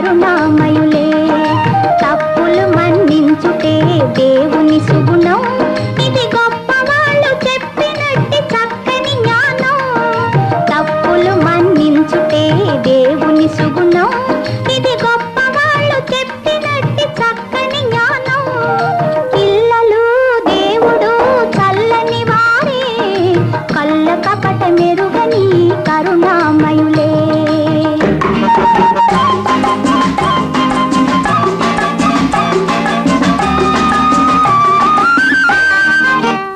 కరుణామయులే. తప్పులు మన్నించుటే దేవుని సుగుణం, ఇది గొప్ప వాళ్ళు చెప్పినట్టి చక్కని జ్ఞానం. తప్పులు మన్నించుటే దేవుని సుగుణం, ఇది గొప్ప వాళ్ళు చెప్పినట్టి చక్కని జ్ఞానం. పిల్లలు దేవుడు చల్లని వారే, కళ్ళ కపట మెరుగని కరుణామయులే.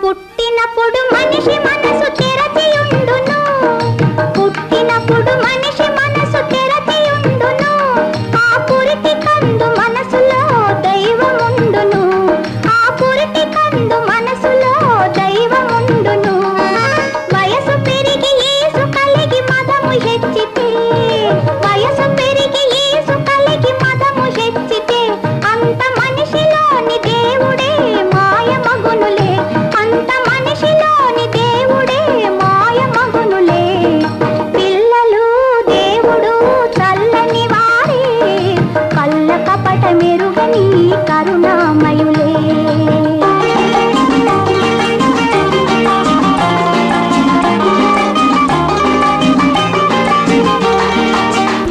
పుట్టినప్పుడు మనిషి మనసు తెరచియుండును, పుట్టినప్పుడు మనిషి మనసు తెరచియుండును. ఆ పురిటి కందు మనసులో దైవముండును, ఆ పురిటి కందు మనసులో దైవముండును. వయసు పెరిగి యేసు కలిగి మదము హెచ్చితే, వయసు పెరిగి యేసు కలిగి మదము హెచ్చితే, అంత మనిషిలోని దేవుడే మాయమగునులే, అంత మనిషిలోని దేవుడే మాయమగునులే. పిల్లలు దేవుడు చల్లని వారే, కళ్ళ కపట మెరుగని కరుణామయులే.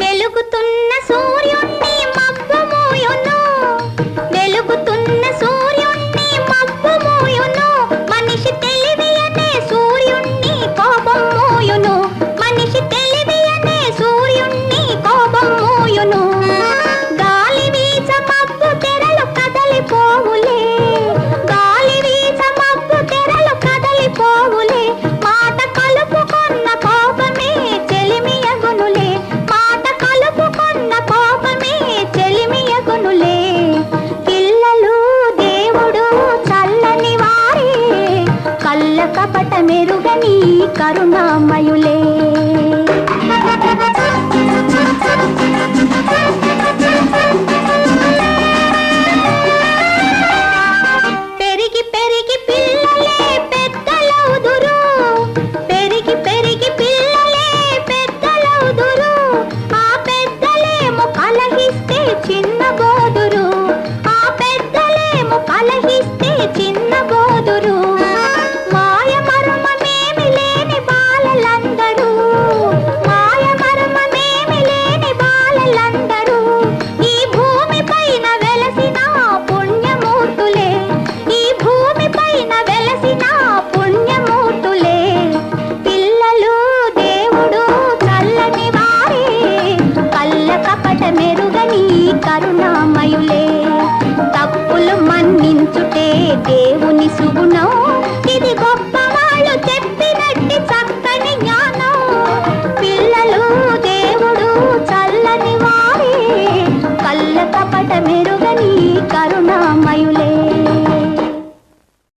వెలుగుతున్న సూర్యుణ్ణి మబ్బు మోయును, వెలుగుతున్న సూర్యుణ్ణి మబ్బు మోయును. మనిషి తెలివి అనే సూర్యుణ్ణి కోపం మోయును, మనిషి తెలివి అనే సూర్యుణ్ణి కోపం మోయును. గాలి వీచ మబ్బు తెరలు కదలిపోవులే, గాలి వీచ మబ్బు తెరలు కదలిపోవులే. మాట కలుపుకొన్న కోపమే చెలిమియగునులే, మాట కలుపుకొన్న కోపమే చెలిమియగునులే. పిల్లలు దేవుడు చల్లని వారే, కళ్ళ కపట మెరుగని కరుణామయులే. పెరిగి పెరిగి పిల్లలే పెద్దలవుదురు, పెరిగి పెరిగి పిల్లలే పెద్దలవుదురు. ఆ పెద్దలేమో కలహిస్తే చిన్న